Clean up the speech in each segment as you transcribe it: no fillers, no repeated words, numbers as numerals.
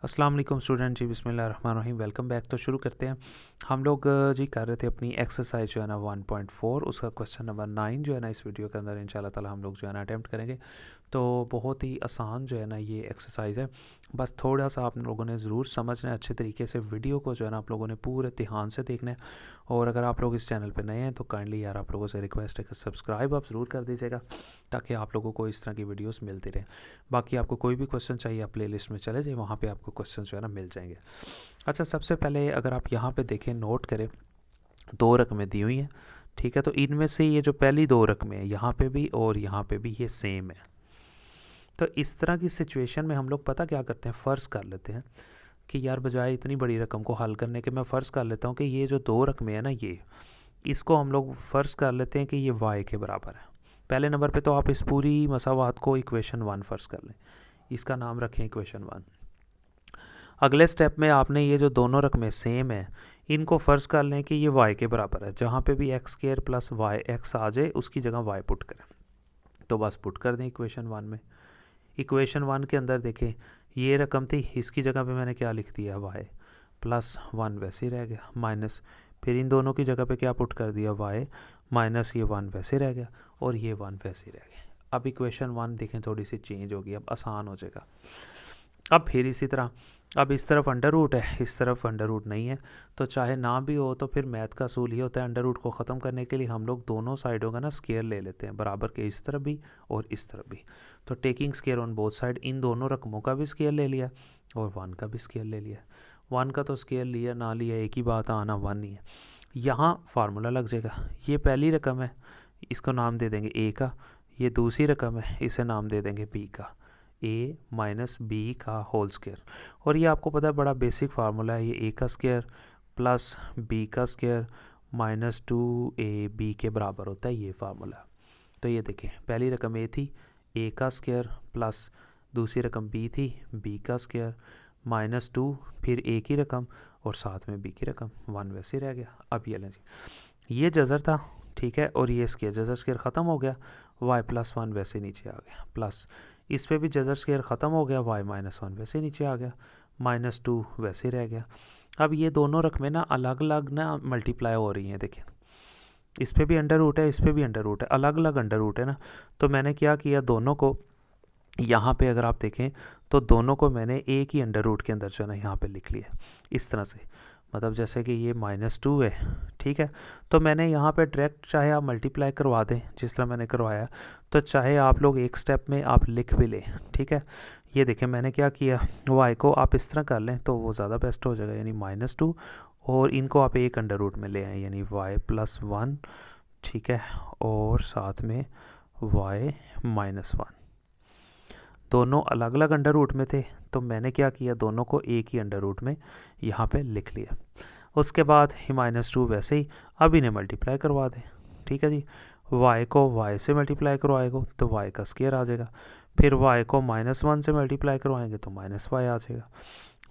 अस्सलाम वालेकुम स्टूडेंट जी, बिस्मिल्लाहिर्रहमानिर्रहीम। Welcome back. तो शुरू करते हैं। हम लोग जी कर रहे थे अपनी एक्सरसाइज जो है ना 1.4, उसका क्वेश्चन नंबर 9 जो है ना इस वीडियो के अंदर इंशाल्लाह ताला हम लोग जो है ना अटैम्प्ट करेंगे। तो बहुत ही आसान जो है ना ये एक्सरसाइज है, बस थोड़ा सा आप लोगों ने ज़रूर समझना है अच्छे तरीके से। वीडियो को जो है ना आप लोगों ने पूरे ध्यान से देखना है। और अगर आप लोग इस चैनल पर नए हैं तो काइंडली यार आप लोगों से रिक्वेस्ट है कि सब्सक्राइब आप ज़रूर कर दीजिएगा, ताकि आप लोगों को इस तरह की वीडियोस मिलती रहें। बाकी आपको कोई भी क्वेश्चन चाहिए आप प्लेलिस्ट में चले जाइए, वहाँ पे आपको क्वेश्चन जो है ना मिल जाएंगे। अच्छा, सबसे पहले अगर आप यहाँ पे देखें, नोट करें, दो रकमें दी हुई हैं, ठीक है। तो इनमें से ये जो पहली दो रकमें हैं, यहाँ पे भी और यहाँ पे भी, ये सेम है। तो इस तरह की सिचुएशन में हम लोग पता क्या करते हैं, फ़र्ज़ कर लेते हैं कि यार बजाय इतनी बड़ी रकम को हल करने के मैं फ़र्ज़ कर लेता हूँ कि ये जो दो रकमें हैं ना, ये इसको हम लोग फ़र्ज़ कर लेते हैं कि ये y के बराबर है। पहले नंबर पे तो आप इस पूरी मसावात को इक्वेशन 1 फ़र्ज़ कर लें, इसका नाम रखें इक्वेशन 1। अगले स्टेप में आपने ये जो दोनों रकमें सेम है, इनको फ़र्ज़ कर लें कि ये y के बराबर है। जहाँ पे भी x square plus y x आ जाए उसकी जगह y पुट करें, तो बस पुट कर दें इक्वेशन 1 में। इक्वेशन 1 के अंदर देखें, ये रकम थी, इसकी जगह पे मैंने क्या लिख दिया, y प्लस 1 वैसे ही रह गया, माइनस फिर इन दोनों की जगह पे क्या पुट कर दिया, y माइनस ये 1 वैसे रह गया और ये 1 वैसे रह गया। अब इक्वेशन 1 देखें थोड़ी सी चेंज होगी, अब आसान हो जाएगा। अब फिर इसी तरह, अब इस तरफ अंडर रूट है, इस तरफ अंडर रूट नहीं है, तो चाहे ना भी हो तो फिर मैथ का असूल ही होता है, अंडर रूट को ख़त्म करने के लिए हम लोग दोनों साइडों का ना स्केयर ले लेते हैं, बराबर के इस तरफ भी और इस तरफ भी। तो taking square on both side, इन दोनों रकमों का भी स्केयर ले लिया और 1 का भी स्केयर ले लिया। 1 का तो स्केयर लिया ना लिया एक ही बात, आना 1 ही है। यहाँ फार्मूला लग जाएगा, ये पहली रकम है, इसको नाम दे देंगे ए का, ये दूसरी रकम है, इसे नाम दे देंगे बी का, ए माइनस बी का होल स्क्वायर। और ये आपको पता है बड़ा बेसिक फार्मूला है, ये ए का स्क्वायर प्लस बी का स्क्वायर माइनस 2ab के बराबर होता है, ये फार्मूला। तो ये देखें, पहली रकम ए थी, ए का स्क्वायर प्लस दूसरी रकम बी थी, बी का स्क्वायर माइनस 2 फिर ए की रकम और साथ में बी की रकम, 1 वैसे रह गया। अब ये लें जी, ये जज़र था, ठीक है, और ये स्क्वायर, जज़र स्क्वायर ख़त्म हो गया, y प्लस 1 वैसे नीचे आ गया, प्लस इस पे भी जज़र स्क्वायर ख़त्म हो गया, y माइनस 1 वैसे नीचे आ गया, माइनस 2 वैसे रह गया। अब ये दोनों रकमें ना अलग अलग ना मल्टीप्लाई हो रही हैं, देखें इस पे भी अंडर रूट है, इस पे भी अंडर रूट है, अलग अलग अंडर रूट है ना। तो मैंने क्या किया, दोनों को यहाँ पे अगर आप देखें तो दोनों को मैंने एक ही अंडर रूट के अंदर जो है ना यहाँ पे लिख लिया इस तरह से। मतलब जैसे कि ये -2 है, ठीक है, तो मैंने यहाँ पे डायरेक्ट, चाहे आप मल्टीप्लाई करवा दें जिस तरह मैंने करवाया, तो चाहे आप लोग एक स्टेप में आप लिख भी लें, ठीक है। ये देखें मैंने क्या किया, y को आप इस तरह कर लें तो वो ज़्यादा बेस्ट हो जाएगा, यानी -2, और इनको आप एक अंडर रूट में ले आएँ, यानी y प्लस 1, ठीक है, और साथ में y माइनस 1। दोनों अलग अलग अंडर रूट में थे, तो मैंने क्या किया, दोनों को एक ही अंडर रूट में यहाँ पे लिख लिया। उसके बाद ही -2 वैसे ही, अब इन्हें मल्टीप्लाई करवा दें, ठीक है जी। y को y से मल्टीप्लाई करवाएगा तो y का स्क्वायर आ जाएगा, फिर y को -1 से मल्टीप्लाई करवाएंगे तो -y आ जाएगा,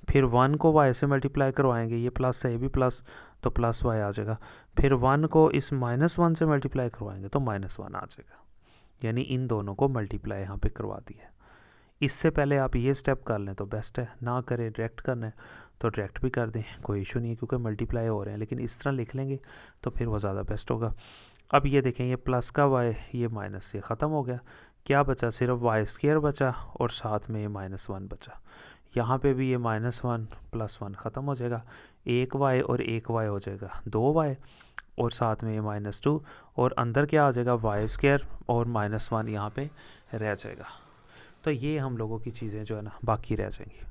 फिर 1 को y से मल्टीप्लाई करवाएंगे, ये प्लस है ये भी प्लस, तो प्लस y आ जाएगा, फिर 1 को इस -1 से मल्टीप्लाई करवाएंगे तो -1 आ जाएगा। यानी इन दोनों को मल्टीप्लाई यहाँ पे करवा दिया। इससे पहले आप ये स्टेप कर लें तो बेस्ट है, ना करें डायरेक्ट करना है तो डायरेक्ट भी कर दें, कोई इशू नहीं है, क्योंकि मल्टीप्लाई हो रहे हैं, लेकिन इस तरह लिख लेंगे तो फिर वो ज़्यादा बेस्ट होगा। अब ये देखें, ये प्लस का y ये माइनस से ख़त्म हो गया, क्या बचा, सिर्फ y स्क्वायर बचा और साथ में ये -1 बचा। यहाँ पे भी ये -1 प्लस 1 ख़त्म हो जाएगा, एक y और एक y हो जाएगा 2y, और साथ में ये -2, और अंदर क्या आ जाएगा, y स्क्वायर और -1 यहाँ पे रह जाएगा। तो ये हम लोगों की चीज़ें जो है ना बाकी रह जाएंगी।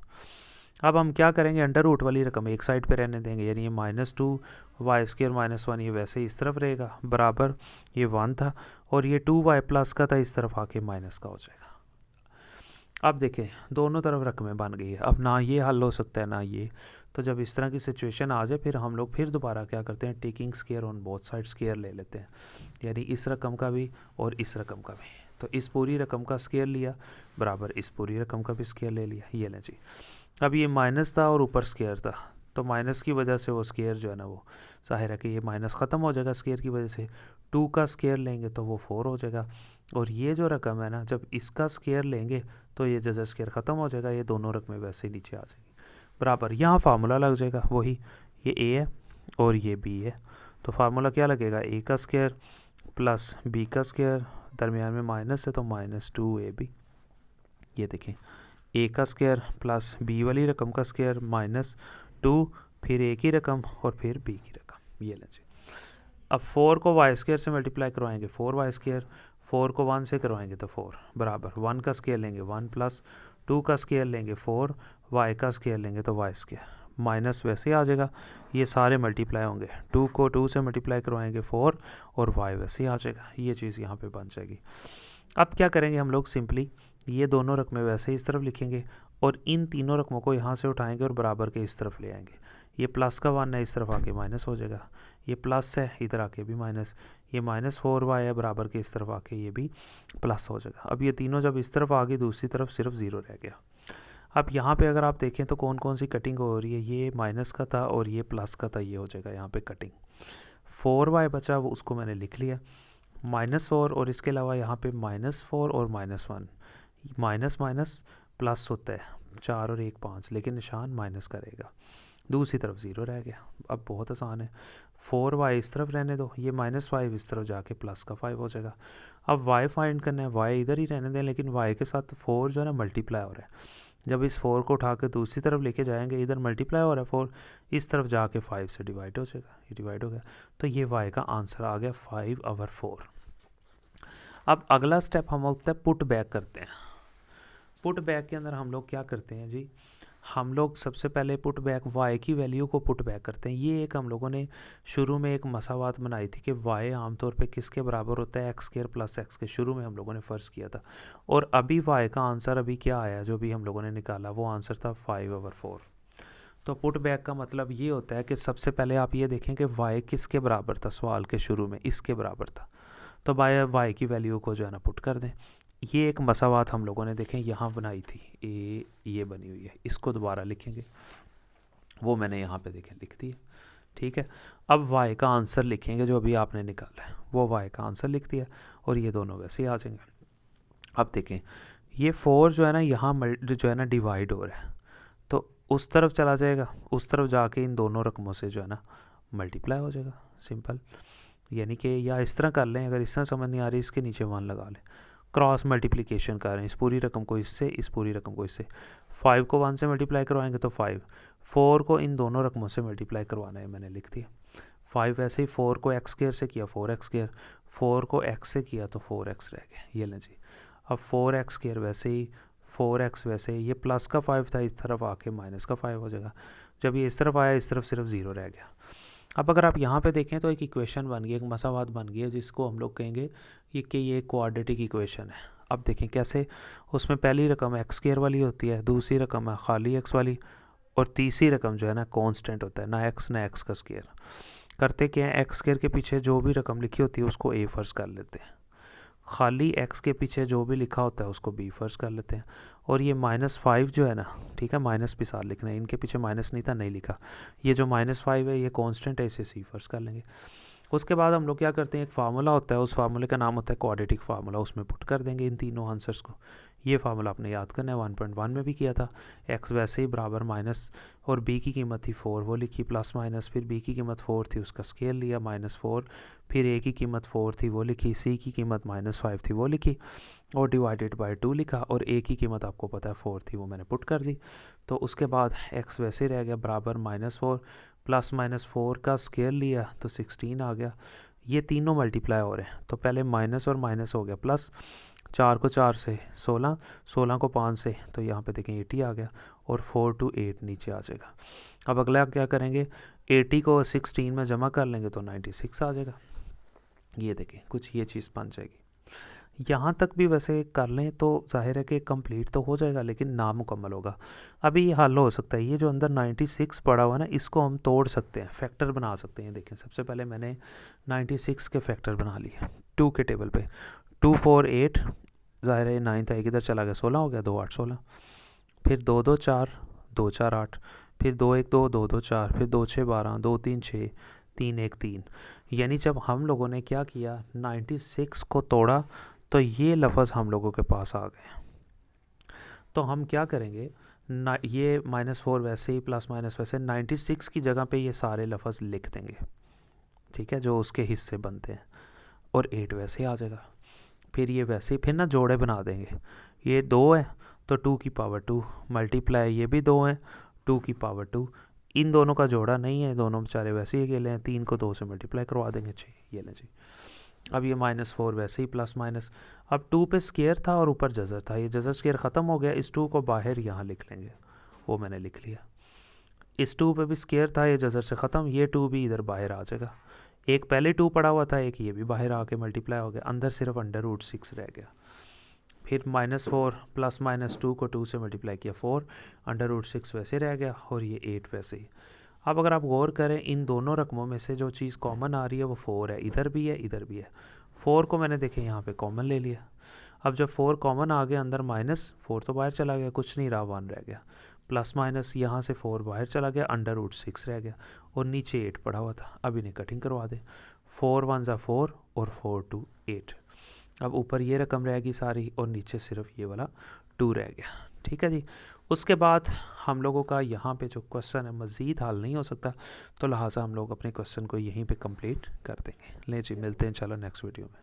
अब हम क्या करेंगे, अंडर रूट वाली रकम एक साइड पे रहने देंगे, यानी ये -2 y स्क्वायर -1 ये वैसे इस तरफ रहेगा, बराबर ये 1 था, और ये 2y प्लस का था, इस तरफ आके माइनस का हो जाएगा। अब देखें दोनों तरफ रकमें बन गई है, अब ना ये हल हो सकता है ना ये। तो जब इस तरह की सिचुएशन आ जाए, फिर हम लोग फिर दोबारा क्या करते हैं, taking square on both side square ले लेते हैं, यानी इस रकम का भी और इस रकम का भी। तो इस पूरी रकम का स्केयर लिया, बराबर इस पूरी रकम का भी स्केयर ले लिया, ये लें जी। अब ये माइनस था और ऊपर स्केयर था, तो माइनस की वजह से वो स्केयर जो है ना वो जाहिर है कि ये माइनस ख़त्म हो जाएगा स्केयर की वजह से। 2 का स्केयर लेंगे तो वो 4 हो जाएगा, और ये जो रकम है ना, जब इसका स्केयर लेंगे तो ये जैसे स्केयर ख़त्म हो जाएगा, ये दोनों रकमें वैसे ही नीचे आ जाएगी। बराबर यहाँ फार्मूला लग जाएगा वही, ये ए है और ये बी है, तो फार्मूला क्या लगेगा, ए का स्क्वायर प्लस बी का स्क्वायर, दरमियान में माइनस है तो -2ab। ये देखें ए का स्क्वायर प्लस बी वाली रकम का स्क्वायर -2, फिर ए की रकम और फिर बी की रकम, ये लें। अब 4 को वाई स्क्वायर से मल्टीप्लाई करवाएंगे 4y स्क्वायर, 4 को 1 से करवाएंगे तो 4 बराबर 1 का स्क्वायर लेंगे 1 प्लस 2 का स्क्वायर लेंगे 4, y का स्क्वायर लेंगे तो y स्क्वायर, माइनस वैसे आ जाएगा, ये सारे मल्टीप्लाई होंगे, 2 को 2 से मल्टीप्लाई करवाएंगे 4 और y वैसे आ जाएगा, ये चीज़ यहाँ पे बन जाएगी। अब क्या करेंगे हम लोग, सिंपली ये दोनों रकमें वैसे इस तरफ लिखेंगे और इन तीनों रकमों को यहाँ से उठाएंगे और बराबर के इस तरफ ले आएंगे। ये प्लस का 1 है, इस तरफ आके माइनस हो जाएगा, ये प्लस है इधर आके भी माइनस, ये -4y है बराबर के इस तरफ आके ये भी प्लस हो जाएगा। अब ये तीनों जब इस तरफ आ गई, दूसरी तरफ सिर्फ 0 रह गया। अब यहाँ पे अगर आप देखें तो कौन कौन सी कटिंग हो रही है, ये माइनस का था और ये प्लस का था, ये हो जाएगा यहाँ पे कटिंग। 4y बचा वो उसको मैंने लिख लिया, -4 और इसके अलावा यहाँ पे -4 और -1, माइनस माइनस प्लस होता है, 4 और 1 5, लेकिन निशान माइनस करेगा, दूसरी तरफ 0 रह गया। अब बहुत आसान है, 4y इस तरफ रहने दो, ये -5 इस तरफ जाके प्लस का 5 हो जाएगा। अब y फाइंड करना है, y इधर ही रहने दें, लेकिन y के साथ 4 जो है ना मल्टीप्लाई हो रहा है, जब इस 4 को उठा के दूसरी तरफ लेके जाएंगे, इधर मल्टीप्लाई हो रहा है 4, इस तरफ जाके 5 से डिवाइड हो जाएगा, ये डिवाइड हो गया, तो ये y का आंसर आ गया 5/4। अब अगला स्टेप हम होता है पुट बैक करते हैं। पुट बैक के अंदर हम लोग क्या करते हैं जी, हम लोग सबसे पहले पुट बैक y की वैल्यू को पुट बैक करते हैं। ये एक हम लोगों ने शुरू में एक मसावात बनाई थी कि y आमतौर पे किसके बराबर होता है, x² + x के, शुरू में हम लोगों ने फ़र्ज़ किया था, और अभी y का आंसर अभी क्या आया, जो भी हम लोगों ने निकाला वो आंसर था 5/4। तो पुट बैक का मतलब ये होता है कि सबसे पहले आप ये देखें कि y किसके बराबर था, सवाल के शुरू में इसके बराबर था, तो y की वैल्यू को जो है ना पुट कर दें। ये एक मसावात हम लोगों ने देखें यहाँ बनाई थी, ये बनी हुई है, इसको दोबारा लिखेंगे, वो मैंने यहाँ पे देखें लिख दी है, ठीक है। अब y का आंसर लिखेंगे जो अभी आपने निकाला है, वो y का आंसर लिख दिया और ये दोनों वैसे ही आ जाएंगे। अब देखें ये 4 जो है ना यहाँ जो है ना डिवाइड हो रहा है, तो उस तरफ चला जाएगा, उस तरफ जाके इन दोनों रकमों से जो है ना मल्टीप्लाई हो जाएगा, सिंपल। यानी कि या इस तरह कर लें, अगर इस तरह समझ नहीं आ रही इसके नीचे 1 लगा लें, क्रॉस मल्टीप्लिकेशन कर रहे हैं, इस पूरी रकम को इससे, इस पूरी रकम को इससे, 5 को 1 से मल्टीप्लाई करवाएंगे तो 5, 4 को इन दोनों रकमों से मल्टीप्लाई करवाना है, मैंने लिख दिया। 5 ऐसे ही 4 को x² से किया 4x², 4 को x से किया तो 4x रह गया, ये लें जी। अब 4x² वैसे ही, 4x वैसे ही, ये प्लस का 5 था, इस तरफ आके माइनस का 5 हो जाएगा, जब ये इस तरफ आया इस तरफ सिर्फ 0 रह गया। अब अगर आप यहाँ पे देखें तो एक इक्वेशन बन गई, एक मसावात बन गई है, जिसको हम लोग कहेंगे ये क्वाड्रेटिक इक्वेशन है। अब देखें कैसे, उसमें पहली रकम x² वाली होती है, दूसरी रकम है खाली x वाली, और तीसरी रकम जो है ना कांस्टेंट होता है, ना x ना x का स्क्वायर। करते क्या है, x² के पीछे जो भी रकम लिखी होती है उसको a फ़र्ज़ कर लेते हैं, खाली x के पीछे जो भी लिखा होता है उसको b फ़र्ज़ कर लेते हैं, और ये -5 जो है ना, ठीक है, माइनस भी साथ लिखना है, इनके पीछे माइनस नहीं था नहीं लिखा, ये जो -5 है ये कांस्टेंट है, इसे c फ़र्ज़ कर लेंगे। उसके बाद हम लोग क्या करते हैं, एक फार्मूला होता है, उस फार्मूले का नाम होता है क्वाड्रेटिक फार्मूला, उसमें पुट कर देंगे इन तीनों आंसर्स को। ये फार्मूला आपने याद करना है, 1.1 में भी किया था, x वैसे ही बराबर माइनस, और b की कीमत थी 4 वो लिखी, प्लस माइनस, फिर b की कीमत 4 थी उसका स्केल लिया -4, फिर a की कीमत 4 थी वो लिखी, c की कीमत -5 थी वो लिखी, और डिवाइडेड बाय 2 लिखा, और a की कीमत आपको पता है 4 थी वो मैंने पुट कर दी। तो उसके बाद x वैसे रह गया बराबर -4, प्लस -4 का स्केल लिया तो 16 आ गया। ये तीनों मल्टीप्लाई हो रहे हैं, तो पहले माइनस और माइनस हो गया प्लस, 4 को 4 से 16, 16 को 5 से, तो यहाँ पे देखें 80 आ गया, और 4 to 8 नीचे आ जाएगा। अब अगला क्या करेंगे, 80 को 16 में जमा कर लेंगे तो 96 आ जाएगा। ये देखें कुछ ये चीज़ बन जाएगी। यहाँ तक भी वैसे कर लें तो जाहिर है कि कंप्लीट तो हो जाएगा, लेकिन नामुकम्मल होगा। अभी ये हल हो सकता है, ये जो अंदर 96 पड़ा हुआ है ना, इसको हम तोड़ सकते हैं, फैक्टर बना सकते हैं। देखें सबसे पहले मैंने 96 के फैक्टर बना लिए 2 के टेबल पे, 2 4 8, ज़ाहिर है 9 था, एक इधर चला गया, 16 हो गया, 2 8 16, फिर 2 2 4, 2 4 8, फिर 2 1 2, 2 2 4, फिर 2 6 12, 2 3 6, 3 1 3। यानी जब हम लोगों ने क्या किया, 96 को तोड़ा तो ये लफ्ज़ हम लोगों के पास आ गए। तो हम क्या करेंगे, ना ये -4 वैसे ही प्लस माइनस वैसे 96 की जगह पे ये सारे लफ्ज़ लिख देंगे, ठीक है, जो उसके हिस्से बनते हैं, और 8 वैसे ही आ जाएगा। फिर ये वैसे ही फिर ना जोड़े बना देंगे, ये 2 है तो 2 की पावर 2 मल्टीप्लाई, ये भी 2 है 2 की पावर 2, इन दोनों का जोड़ा नहीं है, दोनों बेचारे वैसे ही अकेले हैं, 3 को 2 से मल्टीप्लाई करवा देंगे। अच्छी ये लें जी। अब ये -4 वैसे ही प्लस माइनस, अब 2 पे स्केयर था और ऊपर जजर था, ये जजर स्केयर ख़त्म हो गया, इस 2 को बाहर यहाँ लिख लेंगे, वो मैंने लिख लिया। इस 2 पे भी स्केयर था, ये जजर से ख़त्म, ये 2 भी इधर बाहर आ जाएगा। एक पहले 2 पड़ा हुआ था, एक ये भी बाहर आके मल्टीप्लाई हो गया, अंदर सिर्फ √6 रह गया। फिर -4 प्लस माइनस 2 को 2 से मल्टीप्लाई किया 4, √6 वैसे रह गया, और ये 8 वैसे ही। अब अगर आप गौर करें, इन दोनों रकमों में से जो चीज़ कॉमन आ रही है वो 4 है, इधर भी है इधर भी है। 4 को मैंने देखे यहाँ पे कॉमन ले लिया। अब जब 4 कॉमन आ गया अंदर, -4 तो बाहर चला गया, कुछ नहीं रहा, 1 रह गया, प्लस माइनस यहाँ से 4 बाहर चला गया, √6 रह गया, और नीचे 8 पड़ा हुआ था। अब इन्हें कटिंग करवा दें, 4 1 ज़ा 4 और 4 2 8। अब ऊपर ये रकम रहेगी सारी, और नीचे सिर्फ ये वाला 2 रह गया, ठीक है जी। उसके बाद हम लोगों का यहाँ पे जो क्वेश्चन है मज़ीद हल नहीं हो सकता, तो लिहाजा हम लोग अपने क्वेश्चन को यहीं पे कंप्लीट कर देंगे। ले जी, मिलते हैं चलो नेक्स्ट वीडियो में।